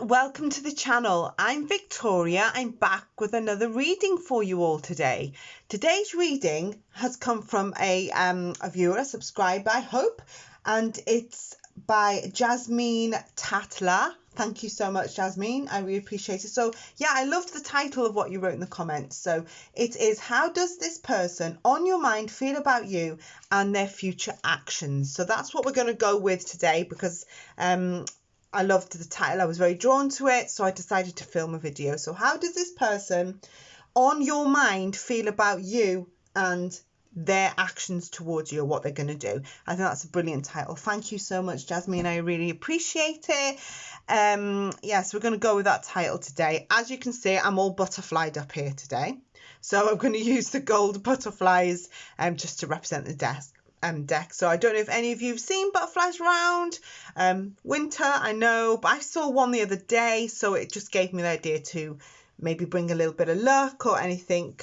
welcome to the channel. I'm Victoria. I'm back with another reading for you all today. Today's reading has come from a viewer, a subscriber, I hope, and it's by Jasmine Tatler. Thank you so much, Jasmine. I really appreciate it. So yeah, I loved the title of what you wrote in the comments. So it is, how does this person on your mind feel about you and their future actions? So that's what we're going to go with today, because I loved the title. I was very drawn to it, so I decided to film a video. So how does this person on your mind feel about you and their actions towards you, or what they're going to do? I think that's a brilliant title. Thank you so much, Jasmine. I really appreciate it. Yes, we're going to go with that title today. As you can see, I'm all butterflied up here today. So I'm going to use the gold butterflies just to represent the deck. So I don't know if any of you have seen butterflies around. Winter, I know, but I saw one the other day, so it just gave me the idea to maybe bring a little bit of luck or anything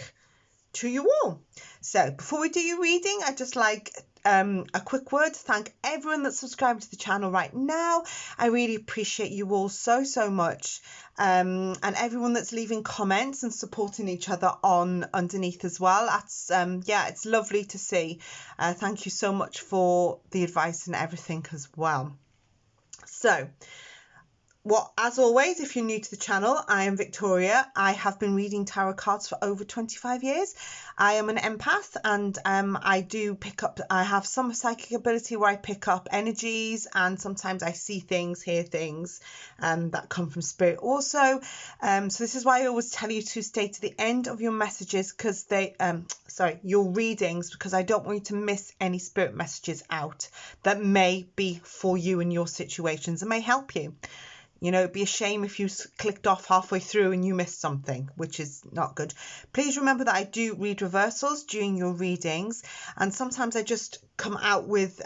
to you all. So before we do your reading, I'd just like a quick word to thank everyone that's subscribed to the channel right now. I really appreciate you all so much, and everyone that's leaving comments and supporting each other on underneath as well. That's yeah, it's lovely to see. Thank you so much for the advice and everything as well. So as always, if you're new to the channel, I am Victoria. I have been reading tarot cards for over 25 years. I am an empath, and I have some psychic ability where I pick up energies, and sometimes I see things, hear things that come from spirit also. So this is why I always tell you to stay to the end of your messages, because your readings, because I don't want you to miss any spirit messages out that may be for you and your situations and may help you. You know, it'd be a shame if you clicked off halfway through and you missed something, which is not good. Please remember that I do read reversals during your readings, and sometimes I just come out with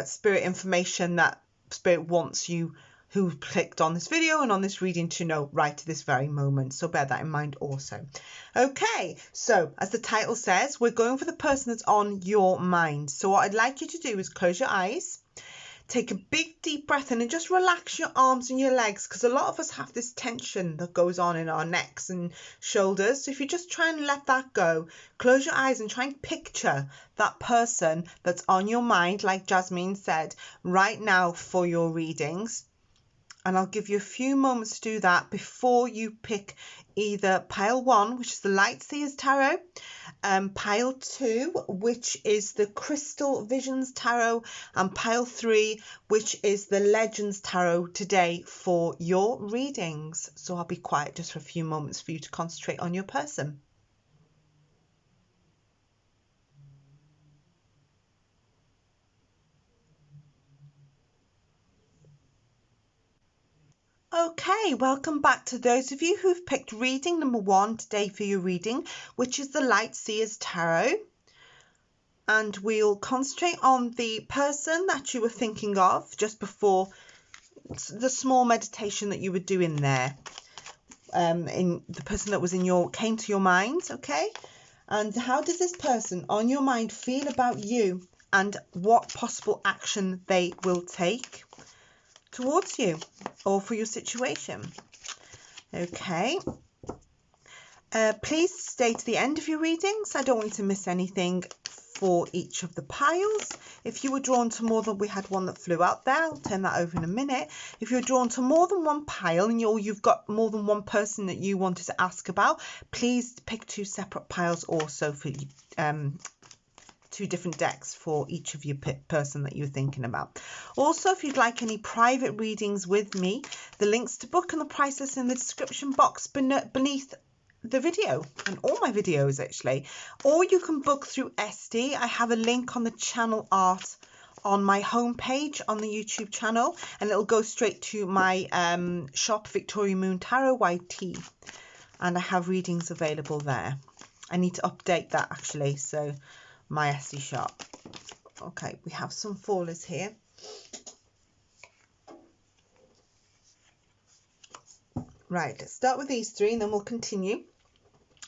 spirit information that spirit wants you who clicked on this video and on this reading to know right at this very moment. So bear that in mind also. Okay, so as the title says, we're going for the person that's on your mind. So what I'd like you to do is close your eyes. Take a big deep breath in and just relax your arms and your legs, because a lot of us have this tension that goes on in our necks and shoulders. So if you just try and let that go, close your eyes and try and picture that person that's on your mind, like Jasmine said, right now for your readings. And I'll give you a few moments to do that before you pick either pile 1, which is the Light Seers Tarot, pile 2, which is the Crystal Visions Tarot, and pile 3, which is the Legends Tarot today for your readings. So I'll be quiet just for a few moments for you to concentrate on your person. Okay, welcome back to those of you who've picked reading number 1 today for your reading, which is the Light Seers Tarot. And we'll concentrate on the person that you were thinking of just before the small meditation that you were doing there. In the person that was came to your mind, okay? And how does this person on your mind feel about you and what possible action they will take towards you or for your situation? Okay. Please stay to the end of your readings. I don't want you to miss anything for each of the piles. If you were drawn to more than, we had one that flew out there, I'll turn that over in a minute. If you're drawn to more than one pile and you've got more than one person that you wanted to ask about, please pick 2 separate piles also for 2 different decks for each of your person that you're thinking about. Also, if you'd like any private readings with me, the links to book and the price list in the description box beneath the video, and all my videos actually. Or you can book through SD. I have a link on the channel art on my homepage on the YouTube channel, and it'll go straight to my shop, Victoria Moon Tarot YT, and I have readings available there. I need to update that actually, so my Etsy shop. Okay, we have some fallers here. Right, let's start with these 3 and then we'll continue.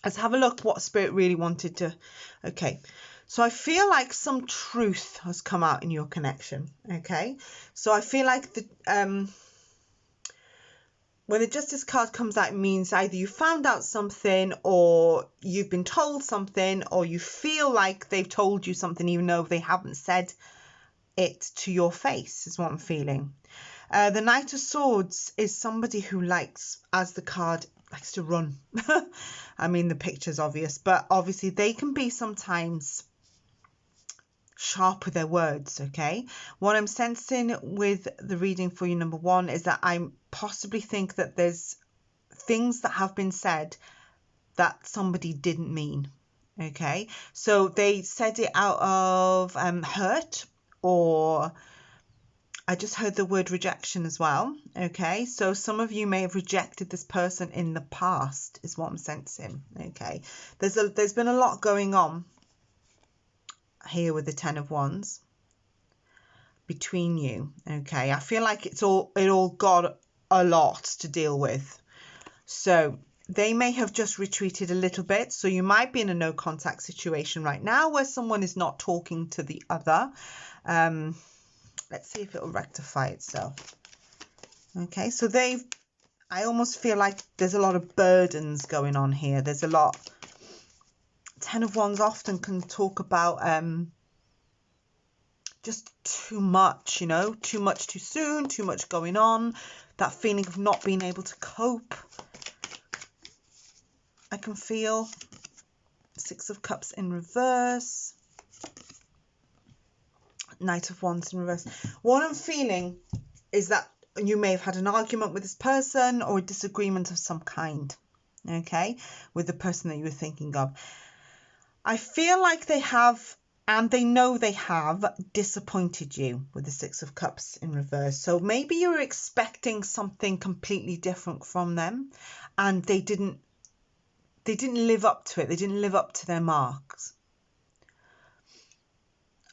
Let's have a look what Spirit really wanted to. Okay, so I feel like some truth has come out in your connection. Okay, so I feel like when the Justice card comes out, it means either you found out something, or you've been told something, or you feel like they've told you something even though they haven't said it to your face, is what I'm feeling. The Knight of Swords is somebody who likes, as the card, likes to run. I mean, the picture's obvious, but obviously they can be sometimes sharp with their words, okay? What I'm sensing with the reading for you, number one, is that I possibly think that there's things that have been said that somebody didn't mean, okay? So they said it out of hurt, or I just heard the word rejection as well, okay? So some of you may have rejected this person in the past, is what I'm sensing, okay? There's been a lot going on here with the Ten of Wands between you, okay? I feel like it all got a lot to deal with. So they may have just retreated a little bit. So you might be in a no contact situation right now where someone is not talking to the other. Let's see if it will rectify itself. Okay, so I almost feel like there's a lot of burdens going on here. There's a lot. Ten of Wands often can talk about just too much, you know, too much too soon, too much going on, that feeling of not being able to cope. I can feel Six of Cups in reverse, Knight of Wands in reverse. What I'm feeling is that you may have had an argument with this person, or a disagreement of some kind, okay, with the person that you were thinking of. I feel like they have, and they know they have, disappointed you with the Six of Cups in reverse. So maybe you were expecting something completely different from them, and they didn't live up to it. They didn't live up to their marks.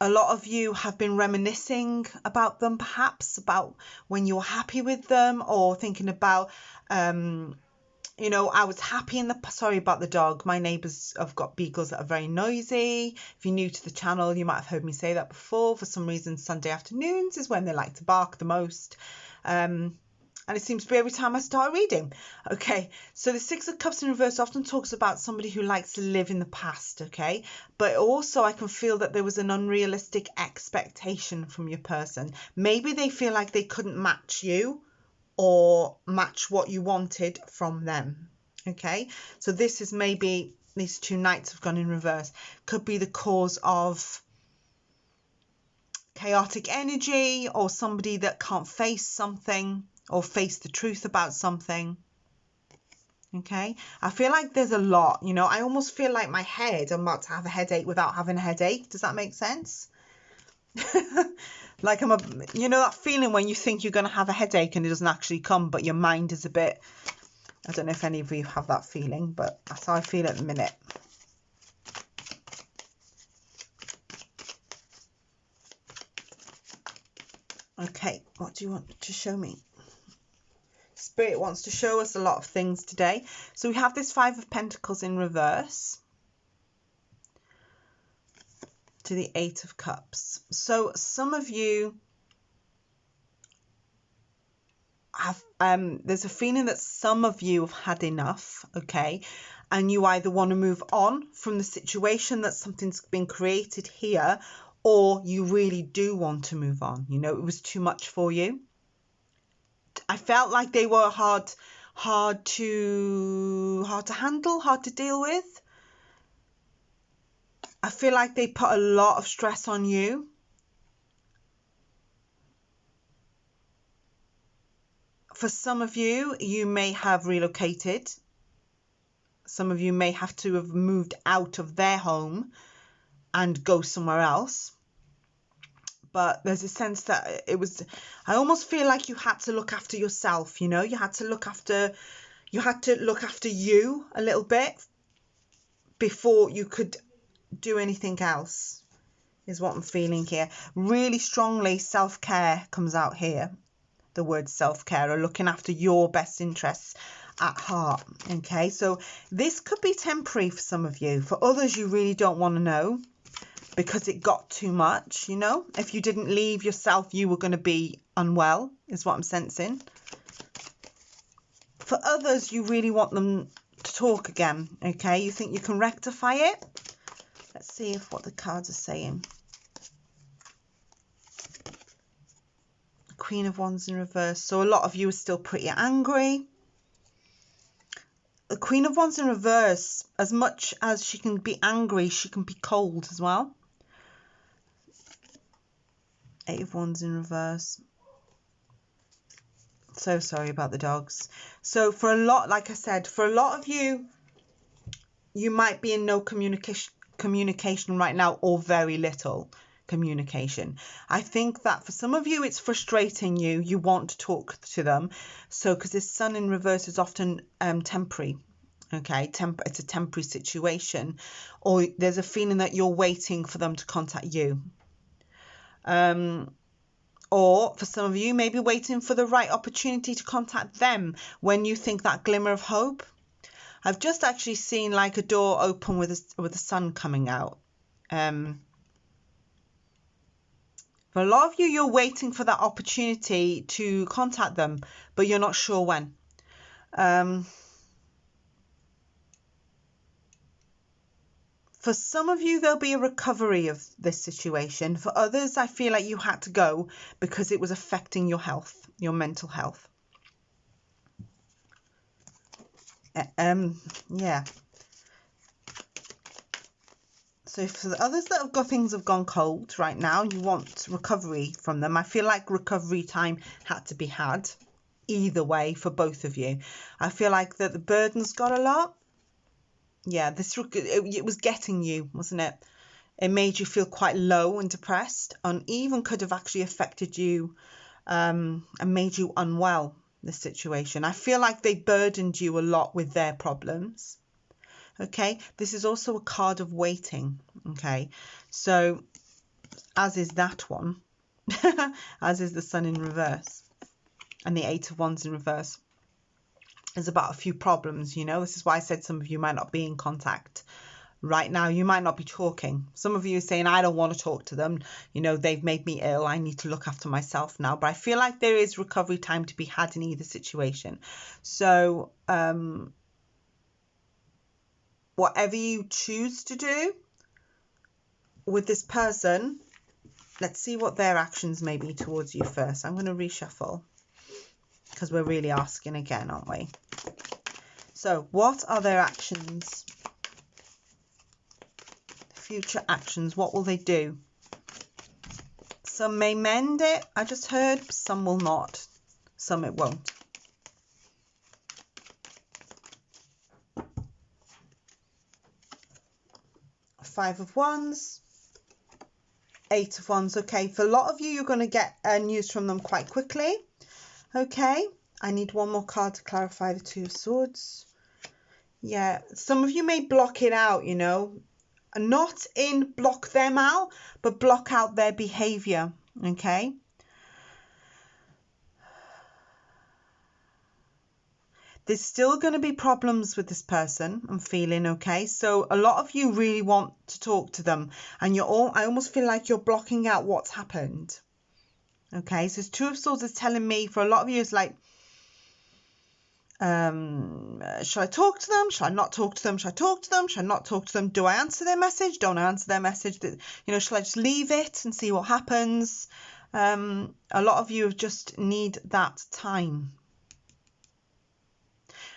A lot of you have been reminiscing about them, perhaps about when you were happy with them, or thinking about, you know, I was happy in the... Sorry about the dog. My neighbours have got beagles that are very noisy. If you're new to the channel, you might have heard me say that before. For some reason, Sunday afternoons is when they like to bark the most. And it seems to be every time I start reading. Okay, so the Six of Cups in reverse often talks about somebody who likes to live in the past, okay? But also I can feel that there was an unrealistic expectation from your person. Maybe they feel like they couldn't match you, or match what you wanted from them, okay? So this is maybe, these two knights have gone in reverse, could be the cause of chaotic energy, or somebody that can't face something, or face the truth about something, okay? I feel like there's a lot, you know, I almost feel like my head, I'm about to have a headache without having a headache. Does that make sense? Like you know that feeling when you think you're going to have a headache and it doesn't actually come, but your mind is a bit, I don't know if any of you have that feeling, but that's how I feel at the minute. Okay, what do you want to show me? Spirit wants to show us a lot of things today. So we have this Five of Pentacles in reverse to the Eight of Cups. So some of you have, there's a feeling that some of you have had enough, okay? And you either want to move on from the situation, that something's been created here, or you really do want to move on. You know, it was too much for you. I felt like they were hard to handle, hard to deal with. I feel like they put a lot of stress on you. For some of you, you may have relocated. Some of you may have to have moved out of their home and go somewhere else. But there's a sense that it was, I almost feel like you had to look after yourself, you know, you had to look after you a little bit before you could do anything else, is what I'm feeling here. Really strongly, self-care comes out here. The word self-care, or looking after your best interests at heart. Okay, so this could be temporary for some of you. For others, you really don't want to know, because it got too much, you know. If you didn't leave yourself, you were going to be unwell, is what I'm sensing. For others, you really want them to talk again, okay? You think you can rectify it. Let's see what the cards are saying. Queen of Wands in reverse. So a lot of you are still pretty angry. The Queen of Wands in reverse, as much as she can be angry, she can be cold as well. Eight of Wands in reverse. So sorry about the dogs. So for a lot, like I said, for a lot of you, you might be in no communication right now, or very little communication. I think that for some of you, it's frustrating you. You want to talk to them. So because this Sun in reverse is often temporary. Okay, it's a temporary situation, or there's a feeling that you're waiting for them to contact you. Or for some of you, maybe waiting for the right opportunity to contact them when you think that glimmer of hope. I've just actually seen like a door open with the sun coming out. For a lot of you, you're waiting for that opportunity to contact them, but you're not sure when. For some of you, there'll be a recovery of this situation. For others, I feel like you had to go because it was affecting your health, your mental health. Yeah. So for the others that have got things have gone cold right now, you want recovery from them. I feel like recovery time had to be had either way for both of you. I feel like that the burden's got a lot. Yeah, it was getting you, wasn't it? It made you feel quite low and depressed, and even could have actually affected you and made you unwell, this situation. I feel like they burdened you a lot with their problems. Okay, this is also a card of waiting. Okay, so as is that one, as is the Sun in reverse and the Eight of Wands in reverse. There's about a few problems, you know. This is why I said some of you might not be in contact right now. You might not be talking. Some of you are saying, I don't want to talk to them. You know, they've made me ill. I need to look after myself now. But I feel like there is recovery time to be had in either situation. So whatever you choose to do with this person, let's see what their actions may be towards you first. I'm going to reshuffle because we're really asking again, aren't we? So what are their actions? Future actions, what will they do? Some may mend it, I just heard, some will not, some it won't. Five of Wands, Eight of Wands. Okay, for a lot of you, you're going to get news from them quite quickly. Okay, I need one more card to clarify the Two of Swords. Yeah, some of you may block it out, you know, not in block them out, but block out their behavior. Okay. There's still going to be problems with this person, I'm feeling, okay? So a lot of you really want to talk to them, and I almost feel like you're blocking out what's happened. Okay, so Two of Swords is telling me for a lot of you, it's like, should I talk to them? Should I not talk to them? Should I talk to them? Should I not talk to them? Do I answer their message? Don't I answer their message? You know, should I just leave it and see what happens? A lot of you just need that time.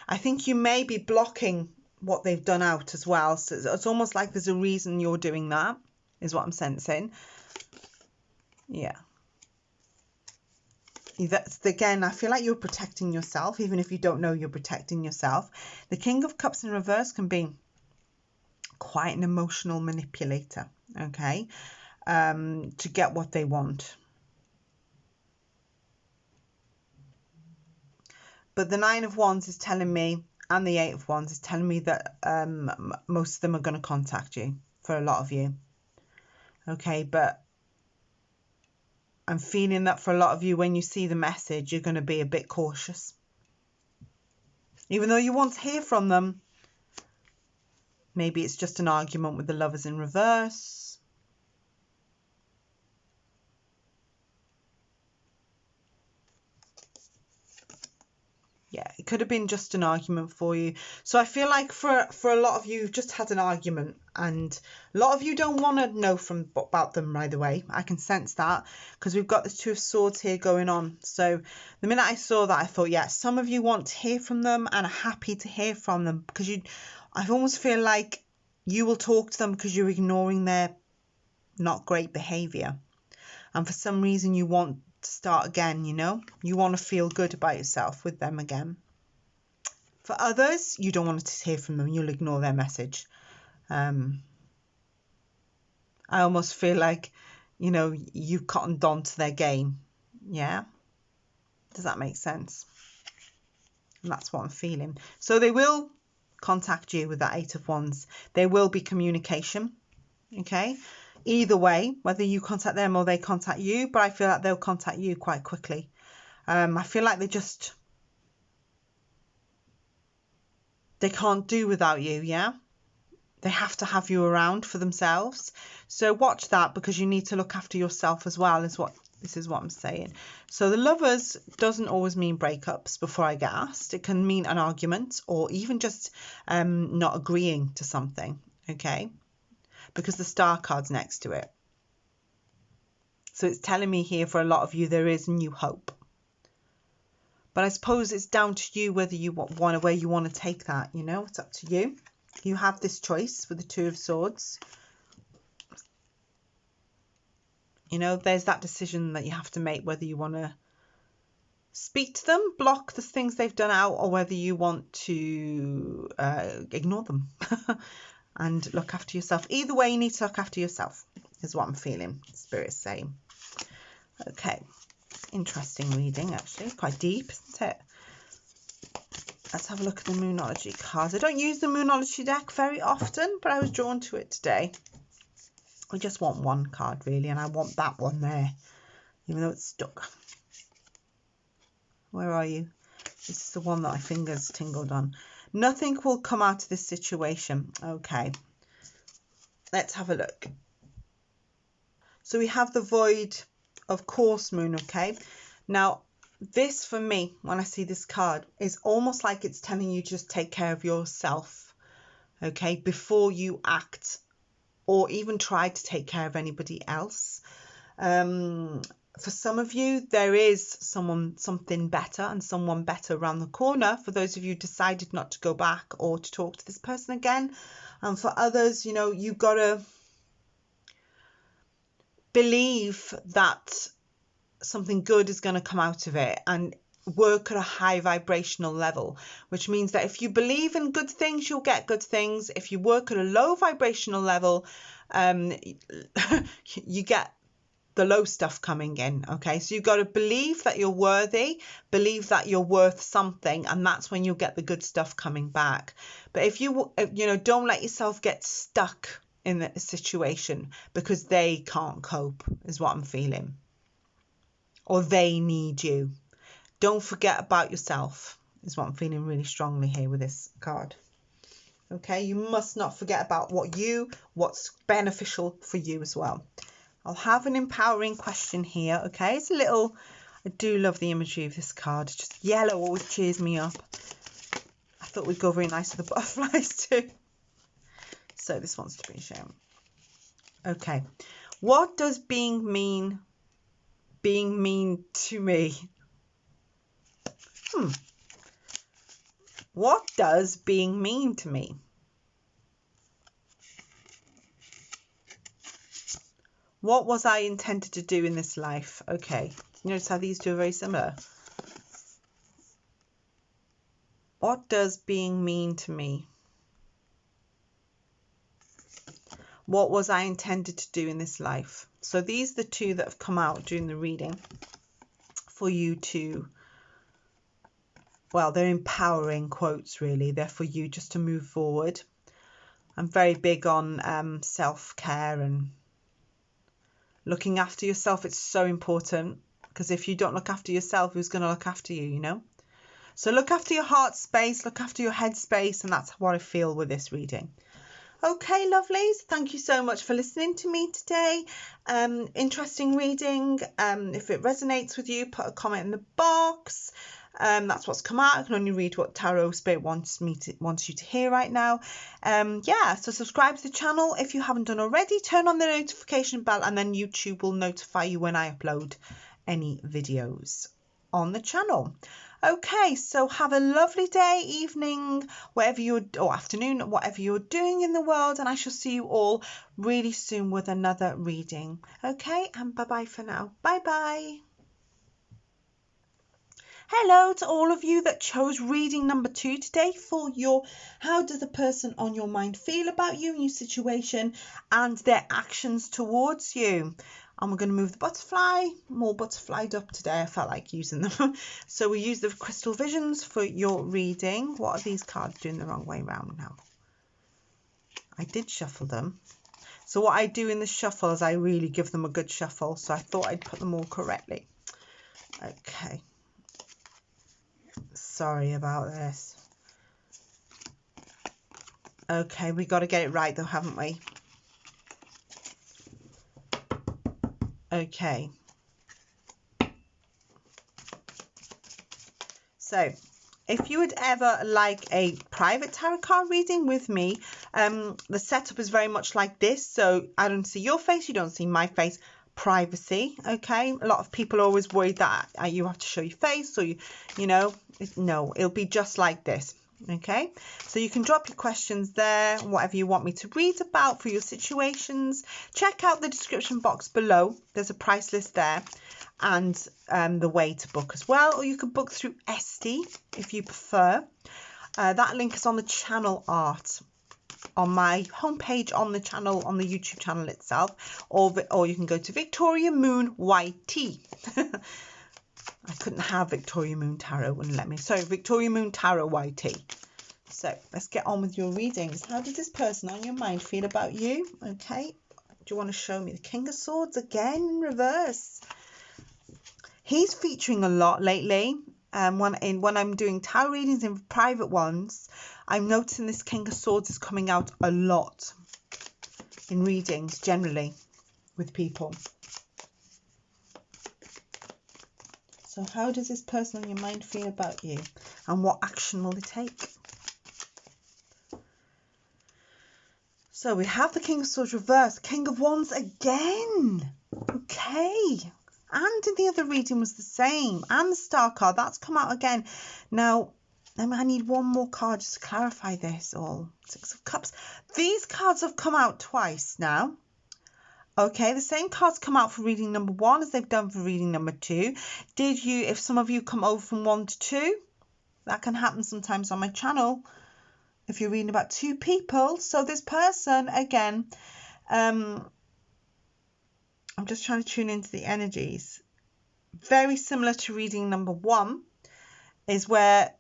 I think you may be blocking what they've done out as well. So it's almost like there's a reason you're doing that, is what I'm sensing. Yeah. That's, again, I feel like you're protecting yourself, even if you don't know you're protecting yourself. The King of Cups in reverse can be quite an emotional manipulator, okay, to get what they want. But the Nine of Wands is telling me, and the Eight of Wands is telling me that most of them are going to contact you, for a lot of you. Okay, but I'm feeling that for a lot of you, when you see the message, you're going to be a bit cautious. Even though you want to hear from them, maybe it's just an argument with the Lovers in reverse. Yeah, it could have been just an argument for you. So I feel like for a lot of you, you've just had an argument, and a lot of you don't want to know about them right away. I can sense that because we've got this Two of Swords here going on. So the minute I saw that, I thought, yeah, some of you want to hear from them and are happy to hear from them, because I almost feel like you will talk to them because you're ignoring their not great behavior. And for some reason you want to start again, you know, you want to feel good about yourself with them again. For others, you don't want to hear from them, you'll ignore their message. I almost feel like, you know, you've cottoned on to their game. Yeah, does that make sense? And that's what I'm feeling. So they will contact you with that Eight of Wands. There will be communication, okay, either way, whether you contact them or they contact you, but I feel like they'll contact you quite quickly. I feel like they can't do without you. Yeah, they have to have you around for themselves. So watch that, because you need to look after yourself as well, this is what I'm saying. So the Lovers doesn't always mean breakups before I get asked. It can mean an argument, or even just not agreeing to something, okay, because the Star card's next to it. So it's telling me here, for a lot of you, there is new hope. But I suppose it's down to you whether you where you want to take that, you know, it's up to you. You have this choice with the Two of Swords. You know, there's that decision that you have to make, whether you want to speak to them, block the things they've done out, or whether you want to ignore them and look after yourself. Either way, you need to look after yourself, is what I'm feeling. Spirit's saying. Okay, interesting reading, actually. Quite deep, isn't it? Let's have a look at the Moonology cards. I don't use the Moonology deck very often, but I was drawn to it today. I just want one card, really, and I want that one there, even though it's stuck. Where are you? This is the one that my fingers tingled on. Nothing will come out of this situation. Okay, let's have a look. So we have the Void, of course, Moon, okay? Now, this, for me, when I see this card, is almost like it's telling you just take care of yourself, okay, before you act or even try to take care of anybody else. For some of you, there is something better and someone better around the corner. For those of you who decided not to go back or to talk to this person again. And for others, you know, you've got to believe that something good is going to come out of it and work at a high vibrational level, which means that if you believe in good things, you'll get good things. If you work at a low vibrational level, you get the low stuff coming in. Okay, so you've got to believe that you're worthy, believe that you're worth something, and that's when you'll get the good stuff coming back. But if you know, don't let yourself get stuck in a situation because they can't cope, is what I'm feeling, or they need you. Don't forget about yourself, is what I'm feeling really strongly here with this card. Okay, you must not forget about what's beneficial for you as well. I'll have an empowering question here, okay? It's a little, I do love the imagery of this card. Just yellow always cheers me up. I thought we'd go very nice with the butterflies too. So this wants to be shown. Okay, what does being mean to me? What does being mean to me? What was I intended to do in this life? Okay, notice how these two are very similar. What does being mean to me? What was I intended to do in this life? So these are the two that have come out during the reading for you to, well, they're empowering quotes, really. They're for you just to move forward. I'm very big on self-care and looking after yourself. It's so important, because if you don't look after yourself, who's going to look after you, you know? So look after your heart space, look after your head space, and that's what I feel with this reading. Okay, lovelies, thank you so much for listening to me today. Interesting reading. If it resonates with you, put a comment in the box. That's what's come out. I can only read what Tarot Spirit wants you to hear right now. Yeah, so subscribe to the channel if you haven't done already. Turn on the notification bell, and then YouTube will notify you when I upload any videos on the channel. Okay, so have a lovely day, evening, or afternoon, whatever you're doing in the world, and I shall see you all really soon with another reading. Okay, and bye-bye for now. Bye-bye. Hello to all of you that chose reading number 2 today for your how does the person on your mind feel about you and your situation and their actions towards you. And we're going to move the butterfly, more butterflied up today. I felt like using them. So we use the crystal visions for your reading. What are these cards doing the wrong way round now? I did shuffle them. So what I do in the shuffle is I really give them a good shuffle. So I thought I'd put them all correctly. Okay. Sorry about this. Okay, we got to get it right though, haven't we? Okay. So, if you would ever like a private tarot card reading with me, the setup is very much like this. So, I don't see your face, you don't see my face. Privacy, okay? A lot of people are always worried that you have to show your face, or no, it'll be just like this. Okay, so you can drop your questions there, whatever you want me to read about for your situations. Check out the description box below. There's a price list there, and the way to book as well, or you can book through Esti if you prefer. That link is on the channel art on my homepage on the channel, on the YouTube channel itself, or you can go to Victoria Moon YT. I couldn't have Victoria Moon Tarot, wouldn't let me. So Victoria Moon Tarot YT. So let's get on with your readings. How does this person on your mind feel about you? Okay. Do you want to show me the King of Swords again in reverse? He's featuring a lot lately. When I'm doing tarot readings in private ones, I'm noticing this King of Swords is coming out a lot in readings generally with people. So how does this person on your mind feel about you, and what action will they take? So we have the King of Swords reversed, King of Wands again. Okay. And in the other reading was the same. And the Star card, that's come out again. Now, I need one more card just to clarify this all. 6 of Cups. These cards have come out twice now. Okay, the same cards come out for reading number 1 as they've done for reading number 2. If some of you come over from 1 to 2, that can happen sometimes on my channel if you're reading about 2 people. So this person, again, I'm just trying to tune into the energies. Very similar to reading number 1 is where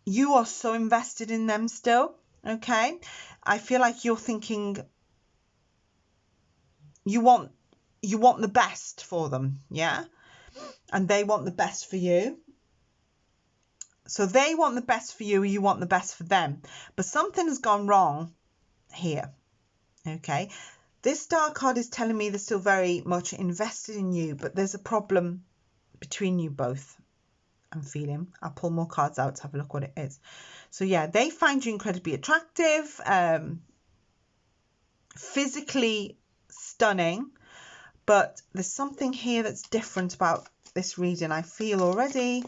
you are so invested in them still, okay? I feel like you're thinking you want the best for them, yeah? And they want the best for you. So they want the best for you, you want the best for them. But something has gone wrong here, okay? This Star card is telling me they're still very much invested in you, but there's a problem between you both, I'm feeling. I'll pull more cards out to have a look what it is. So yeah, they find you incredibly attractive, physically stunning, but there's something here that's different about this reading, I feel already,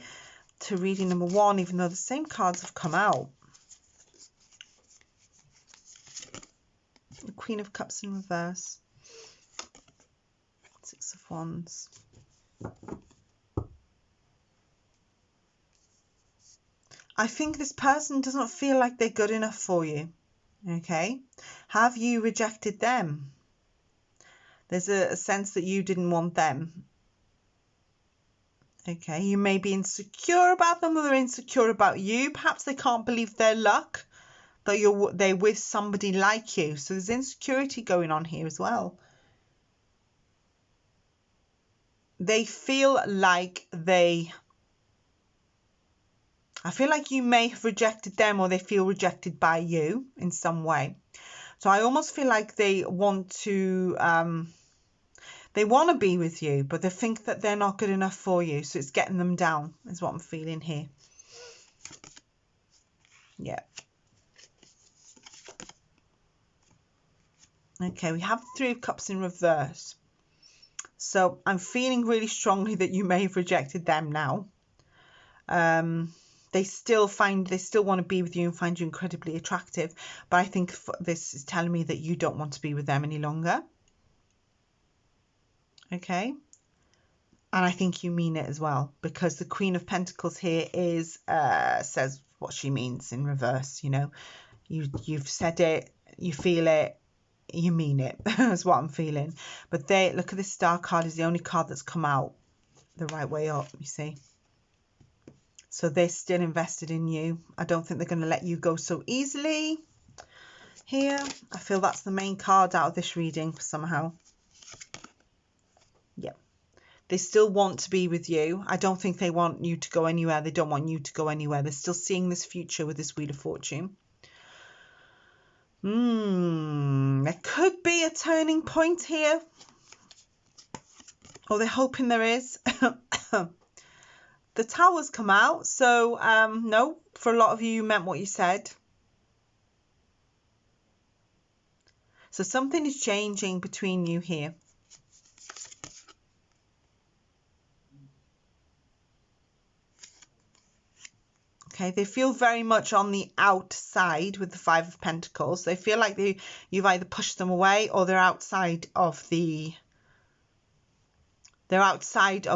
to reading number 1, even though the same cards have come out. The Queen of Cups in reverse. 6 of Wands. I think this person doesn't feel like they're good enough for you. Okay? Have you rejected them? There's a sense that you didn't want them. Okay? You may be insecure about them, or they're insecure about you. Perhaps they can't believe their luck that they're with somebody like you. So there's insecurity going on here as well. They feel like I feel like you may have rejected them, or they feel rejected by you in some way. So I almost feel like they want to, They want to be with you, but they think that they're not good enough for you. So it's getting them down is what I'm feeling here. Yeah. Okay, we have 3 of Cups in reverse. So I'm feeling really strongly that you may have rejected them now. They still want to be with you and find you incredibly attractive. But I think this is telling me that you don't want to be with them any longer. Okay. And I think you mean it as well, because the Queen of Pentacles here is says what she means in reverse. You know, you've said it, you feel it, you mean it. That's what I'm feeling. But look at this Star card is the only card that's come out the right way up, you see. So they're still invested in you. I don't think they're going to let you go so easily here. I feel that's the main card out of this reading somehow. Yeah. They still want to be with you. I don't think they want you to go anywhere. They don't want you to go anywhere. They're still seeing this future with this Wheel of Fortune. There could be a turning point here. Or they're hoping there is. The Tower's come out. So, no, for a lot of you, you meant what you said. So something is changing between you here. Okay, they feel very much on the outside with the 5 of Pentacles. They feel like you've either pushed them away or they're outside of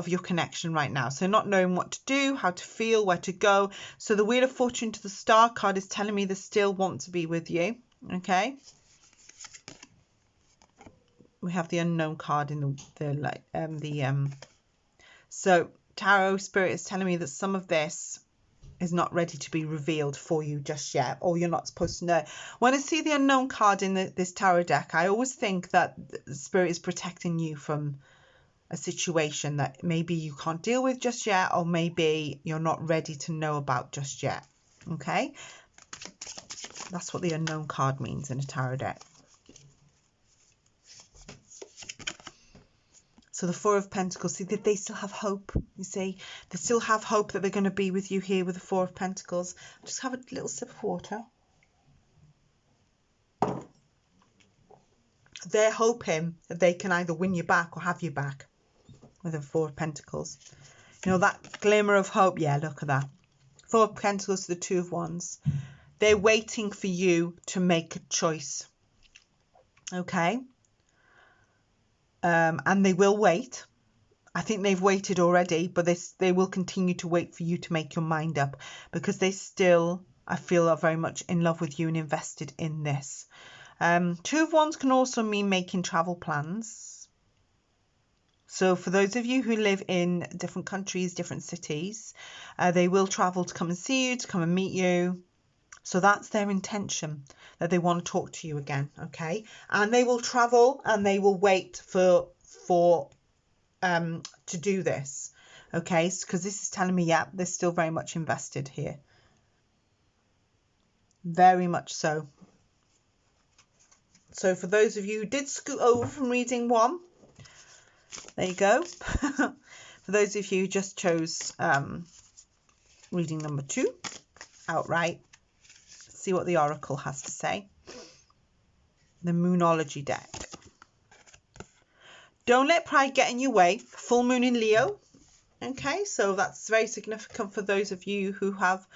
your connection right now. So not knowing what to do, how to feel, where to go. So the Wheel of Fortune to the Star card is telling me they still want to be with you. Okay. We have the Unknown card in so Tarot Spirit is telling me that some of this is not ready to be revealed for you just yet, or you're not supposed to know. When I see the Unknown card in this tarot deck, I always think that the Spirit is protecting you from a situation that maybe you can't deal with just yet, or maybe you're not ready to know about just yet. Okay, that's what the Unknown card means in a tarot deck. So the 4 of Pentacles, see that they still have hope. You see, they still have hope that they're going to be with you here with the 4 of Pentacles. Just have a little sip of water. They're hoping that they can either win you back or have you back with the 4 of Pentacles. You know, that glimmer of hope. Yeah, look at that. 4 of Pentacles to the 2 of Wands. They're waiting for you to make a choice. Okay. And they will wait. I think they've waited already, but they will continue to wait for you to make your mind up, because they still, I feel, are very much in love with you and invested in this. 2 of Wands can also mean making travel plans. So for those of you who live in different countries, different cities, they will travel to come and see you, to come and meet you. So that's their intention, that they want to talk to you again, okay? And they will travel and they will wait to do this, okay? Because this is telling me, yeah, they're still very much invested here. Very much so. So for those of you who did scoot over from reading 1, there you go. For those of you who just chose reading number 2 outright, see what the Oracle has to say. The Moonology deck. Don't let pride get in your way. Full moon in Leo. Okay, so that's very significant for those of you who have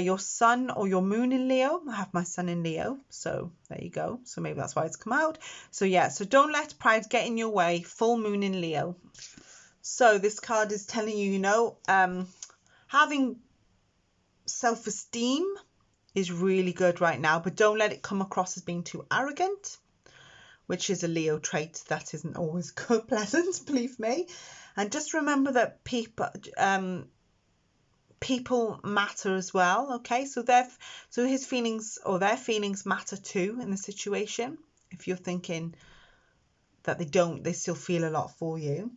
your sun or your moon in Leo. I have my sun in Leo, so there you go. So maybe that's why it's come out. So yeah, so don't let pride get in your way. Full moon in Leo. So this card is telling you, you know, having self-esteem is really good right now, but don't let it come across as being too arrogant, which is a Leo trait that isn't always good, pleasant, believe me. And just remember that people matter as well, okay? So his feelings or their feelings matter too in the situation. If you're thinking that they still feel a lot for you.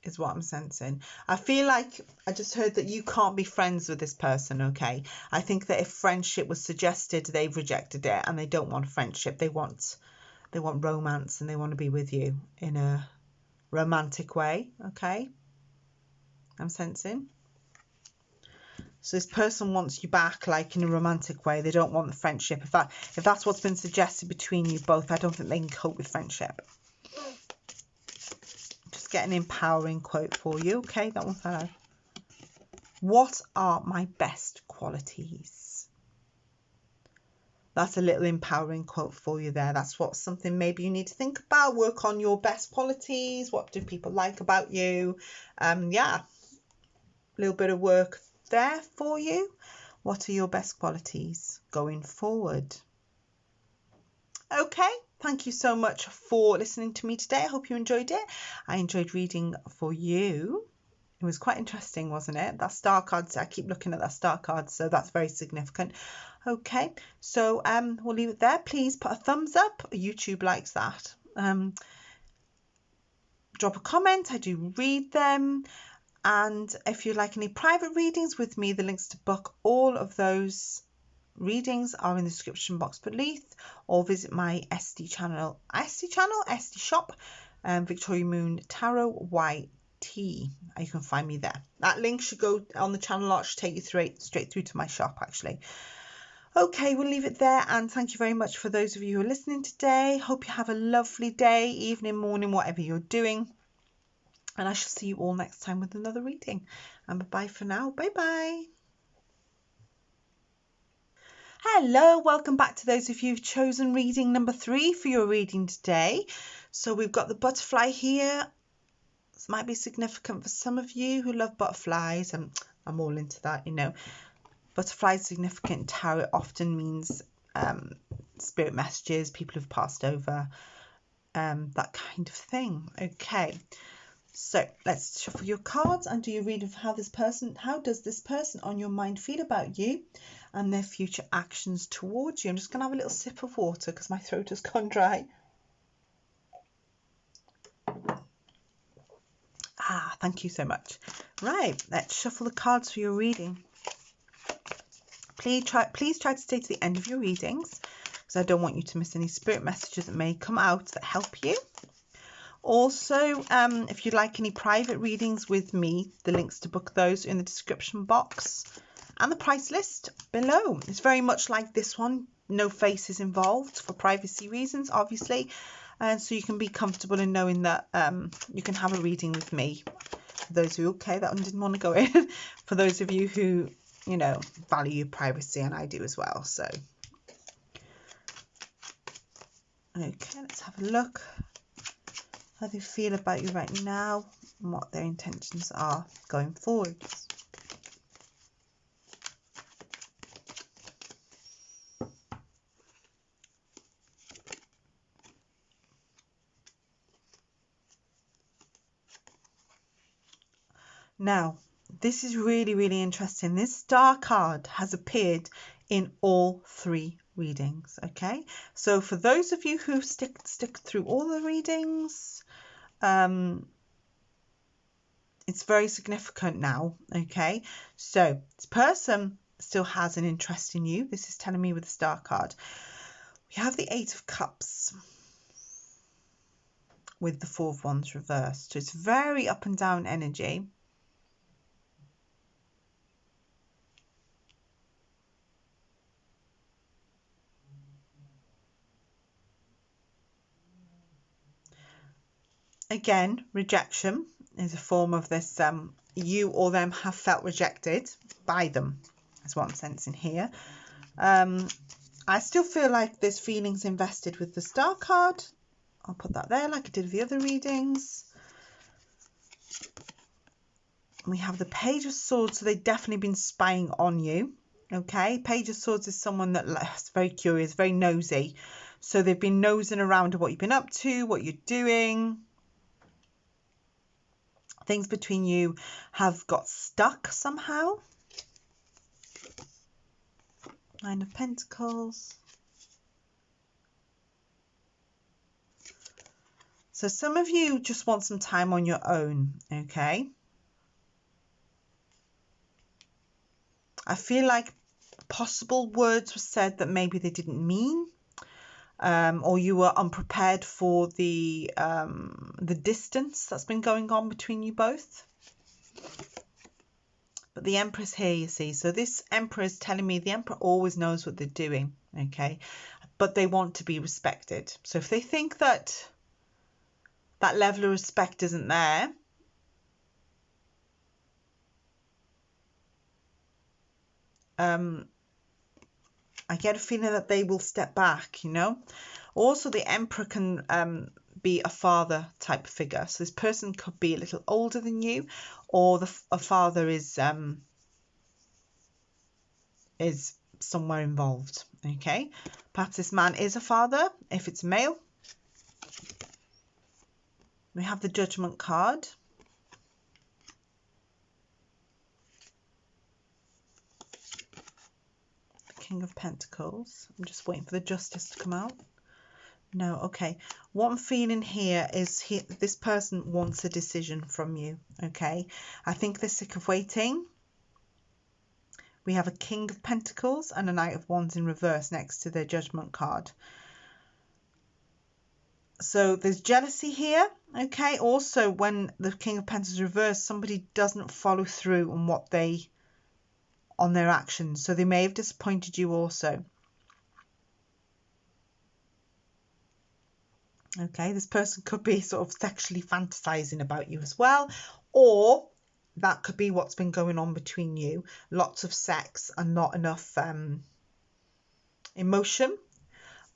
is what I'm sensing. I feel like I just heard that you can't be friends with this person, okay? I think that if friendship was suggested, they've rejected it and they don't want friendship. They want romance and they want to be with you in a romantic way, okay? I'm sensing. So this person wants you back, like in a romantic way. They don't want the friendship. If that's what's been suggested between you both, I don't think they can cope with friendship. Just get an empowering quote for you. Okay, that one fell out. What are my best qualities? That's a little empowering quote for you there. That's something maybe you need to think about. Work on your best qualities. What do people like about you? Yeah, a little bit of work there for you. What are your best qualities going forward? Okay, thank you so much for listening to me today. I hope you enjoyed it. I enjoyed reading for you. It was quite interesting, wasn't it? That star card, I keep looking at that star card, so that's very significant. Okay, so we'll leave it there. Please put a thumbs up. YouTube likes that. Drop a comment. I do read them. And if you'd like any private readings with me, the links to book all of those readings are in the description box beneath, or visit my SD shop, Victoria Moon Tarot YT. You can find me there. That link should go on the channel art, should take you straight through to my shop actually. Okay, we'll leave it there, and thank you very much for those of you who are listening today. Hope you have a lovely day, evening, morning, whatever you're doing. And I shall see you all next time with another reading. And bye-bye for now. Bye-bye. Hello, welcome back to those of you who've chosen reading number 3 for your reading today. So we've got the butterfly here. This might be significant for some of you who love butterflies. I'm all into that, you know. Butterflies significant in tarot often means spirit messages, people who've passed over, that kind of thing. Okay. So let's shuffle your cards and do your reading for how does this person on your mind feel about you and their future actions towards you. I'm just going to have a little sip of water because my throat has gone dry. Thank you so much. Right, let's shuffle the cards for your reading. Please try to stay to the end of your readings because I don't want you to miss any spirit messages that may come out that help you. Also, if you'd like any private readings with me, the links to book those are in the description box and the price list below. It's very much like this one, no faces involved for privacy reasons, obviously, and so you can be comfortable in knowing that you can have a reading with me. For those who, okay, that one didn't want to go in. For those of you who, you know, value your privacy, and I do as well. So, okay, let's have a look. How they feel about you right now and what their intentions are going forwards. Now, this is really, really interesting. This star card has appeared in all 3 readings, okay? So for those of you who stick through all the readings, it's very significant now, okay? So this person still has an interest in you. This is telling me with the star card. We have the 8 of Cups with the 4 of Wands reversed. So it's very up and down energy. Again, rejection is a form of this, you or them have felt rejected by them, is what I'm sensing here. I still feel like there's feelings invested with the star card. I'll put that there like I did with the other readings. We have the Page of Swords, so they've definitely been spying on you. Okay, Page of Swords is someone that's very curious, very nosy. So they've been nosing around at what you've been up to, what you're doing. Things between you have got stuck somehow. 9 of Pentacles. So some of you just want some time on your own, okay? I feel like possible words were said that maybe they didn't mean, or you were unprepared for the distance that's been going on between you both. But the Emperor's here, you see. So this Emperor is telling me the Emperor always knows what they're doing, okay? But they want to be respected. So if they think that that level of respect isn't there, I get a feeling that they will step back, you know. Also, the Emperor can be a father type figure. So this person could be a little older than you, or a father is somewhere involved, okay? Perhaps this man is a father, if it's male. We have the Judgment card. King of Pentacles. I'm just waiting for the Justice to come out. No, okay. What I'm feeling here is this person wants a decision from you, okay? I think they're sick of waiting. We have a King of Pentacles and a Knight of Wands in reverse next to their Judgment card. So there's jealousy here, okay? Also, when the King of Pentacles is reversed, somebody doesn't follow through on their actions. So they may have disappointed you also. Okay, this person could be sort of sexually fantasizing about you as well, or that could be what's been going on between you. Lots of sex and not enough emotion.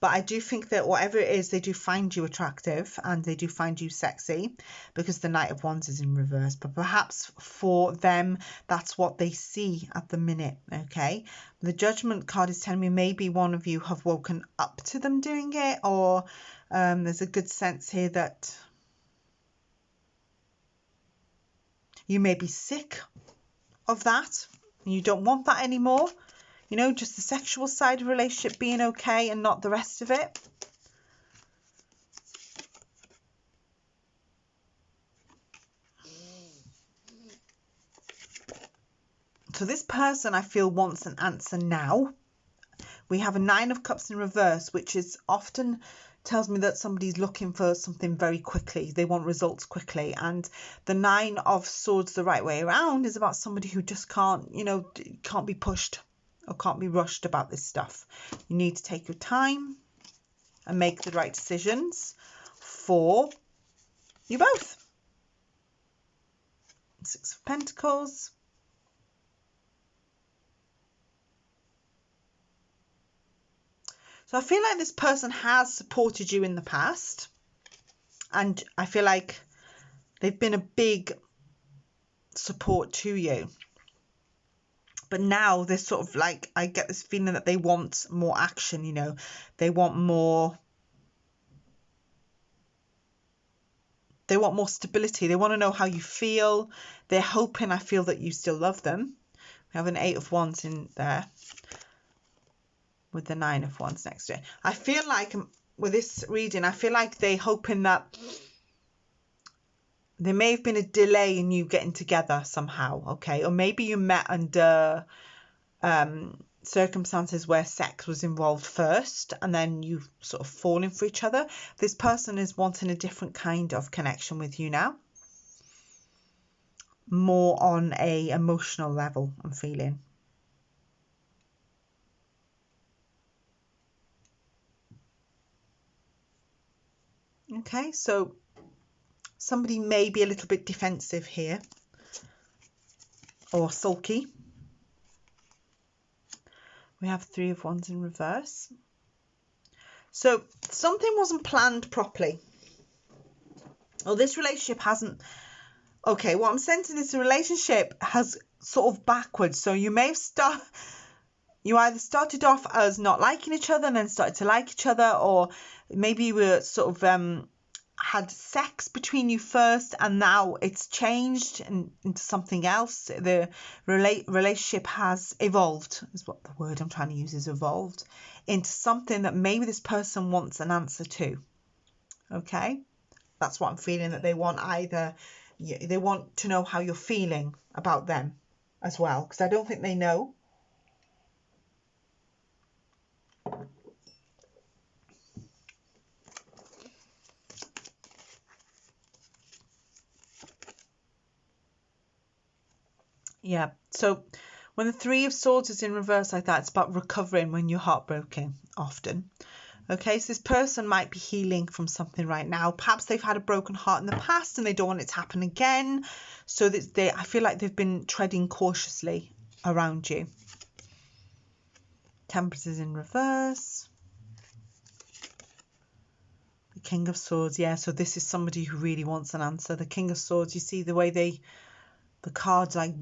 But I do think that whatever it is, they do find you attractive and they do find you sexy, because the Knight of Wands is in reverse. But perhaps for them, that's what they see at the minute, okay? The Judgment card is telling me maybe one of you have woken up to them doing it, or there's a good sense here that you may be sick of that and you don't want that anymore. You know, just the sexual side of a relationship being okay and not the rest of it. So this person, I feel, wants an answer now. We have a Nine of Cups in reverse, which is often tells me that somebody's looking for something very quickly. They want results quickly. And the Nine of Swords the right way around is about somebody who just can't, you know, can't be pushed or can't be rushed about this stuff. You need to take your time and make the right decisions for you both. Six of Pentacles. So I feel like this person has supported you in the past, and I feel like they've been a big support to you. But now they're sort of like, I get this feeling that they want more action, you know. They want more stability. They want to know how you feel. They're hoping, I feel, that you still love them. We have an Eight of Wands in there with the Nine of Wands next to it. I feel like with this reading, I feel like they're hoping that there may have been a delay in you getting together somehow, okay? Or maybe you met under circumstances where sex was involved first and then you've sort of fallen for each other. This person is wanting a different kind of connection with you now. More on a emotional level, I'm feeling. Okay, so somebody may be a little bit defensive here or sulky. We have Three of Wands in reverse. So something wasn't planned properly. Or this relationship hasn't... Okay, what I'm sensing is the relationship has sort of backwards. So you may have you either started off as not liking each other and then started to like each other, or maybe you were sort of had sex between you first and now it's changed into something else. The relationship has evolved, is what the word I'm trying to use is, evolved into something that maybe this person wants an answer to. Okay, That's what I'm feeling, that they want either, they want to know how you're feeling about them as well, because I don't think they know. Yeah, so when the Three of Swords is in reverse like that, it's about recovering when you're heartbroken often. Okay, so this person might be healing from something right now. Perhaps they've had a broken heart in the past and they don't want it to happen again. So that I feel like they've been treading cautiously around you. Temperance is in reverse. The King of Swords, yeah, so this is somebody who really wants an answer. The King of Swords, you see the way the cards, like,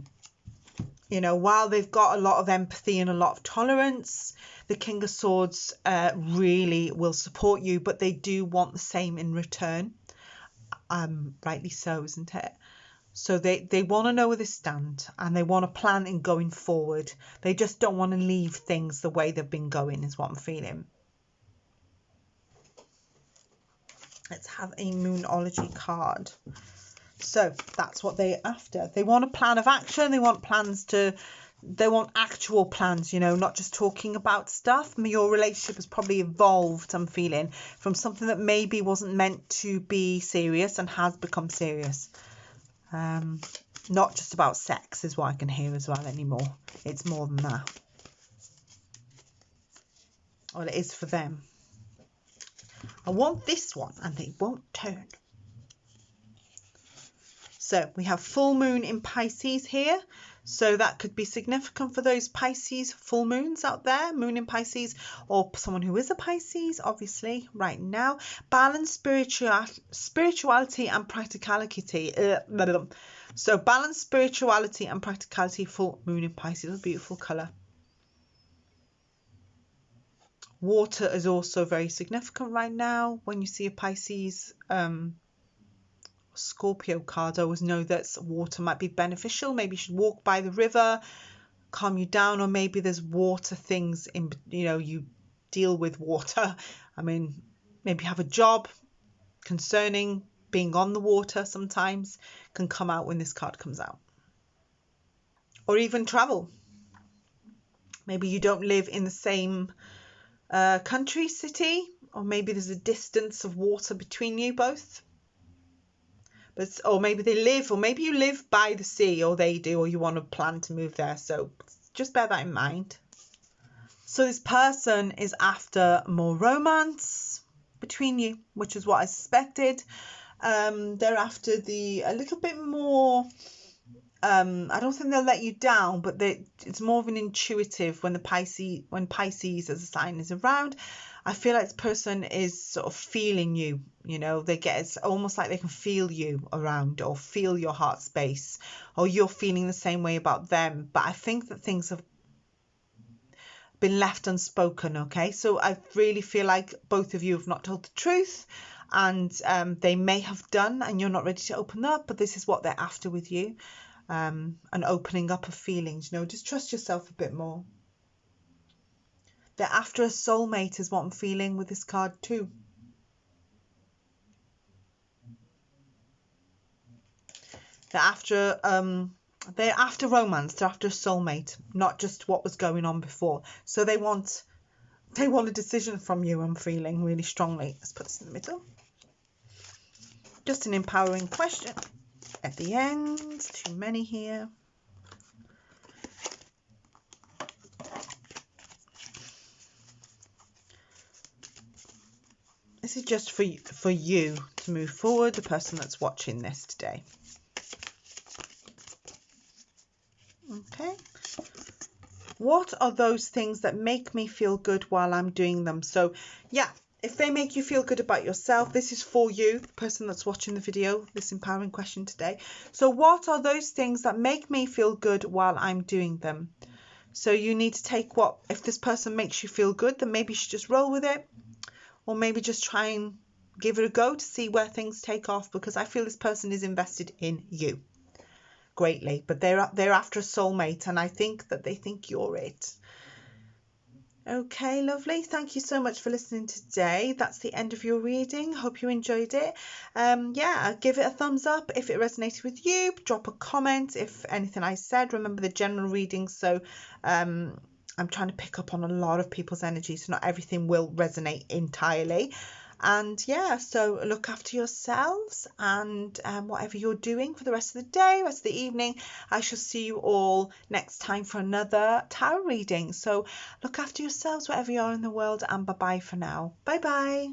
you know, while they've got a lot of empathy and a lot of tolerance, the King of Swords really will support you, but they do want the same in return. Rightly so, isn't it? So they want to know where they stand and they want to plan in going forward. They just don't want to leave things the way they've been going, is what I'm feeling. Let's have a Moonology card. So that's what they're after. They want a plan of action. They want actual plans, you know, not just talking about stuff. Your relationship has probably evolved, I'm feeling, from something that maybe wasn't meant to be serious and has become serious. Not just about sex is what I can hear as well anymore. It's more than that. Well, it is for them. I want this one and they won't turn. So we have full moon in Pisces here. So that could be significant for those Pisces full moons out there, moon in Pisces, or someone who is a Pisces, obviously, right now. Balance spirituality and practicality. So balance spirituality and practicality, full moon in Pisces, a beautiful colour. Water is also very significant right now. When you see a Pisces Scorpio card, I always know that water might be beneficial. Maybe you should walk by the river, calm you down, or maybe there's water things in, you know, you deal with water. I mean, maybe have a job concerning being on the water sometimes can come out when this card comes out. Or even travel. Maybe you don't live in the same country, city, or maybe there's a distance of water between you both. Or maybe they live, or maybe you live by the sea, or they do, or you want to plan to move there. So just bear that in mind. So this person is after more romance between you, which is what I suspected. They're after a little bit more. I don't think they'll let you down, but it's more of an intuitive when Pisces as a sign is around. I feel like this person is sort of feeling you, you know, it's almost like they can feel you around or feel your heart space, or you're feeling the same way about them. But I think that things have been left unspoken, okay? So I really feel like both of you have not told the truth, and they may have done, and you're not ready to open up, but this is what they're after with you, an opening up of feelings, you know, just trust yourself a bit more. They're after a soulmate is what I'm feeling with this card too. They're after romance. They're after a soulmate, not just what was going on before. So they want a decision from you, I'm feeling really strongly. Let's put this in the middle. Just an empowering question at the end. Too many here. This is just for you to move forward, the person that's watching this today. Okay. What are those things that make me feel good while I'm doing them? So, yeah, if they make you feel good about yourself, this is for you, the person that's watching the video, this empowering question today. So what are those things that make me feel good while I'm doing them? So you need to take if this person makes you feel good, then maybe you should just roll with it. Or maybe just try and give it a go to see where things take off, because I feel this person is invested in you greatly, but they're after a soulmate, and I think that they think you're it. Okay, lovely. Thank you so much for listening today. That's the end of your reading. Hope you enjoyed it. Yeah, give it a thumbs up if it resonated with you. Drop a comment if anything I said. Remember the general reading, so I'm trying to pick up on a lot of people's energy, so not everything will resonate entirely. And yeah, so look after yourselves, and whatever you're doing for the rest of the day, rest of the evening, I shall see you all next time for another tarot reading. So look after yourselves wherever you are in the world, and bye bye for now. Bye bye.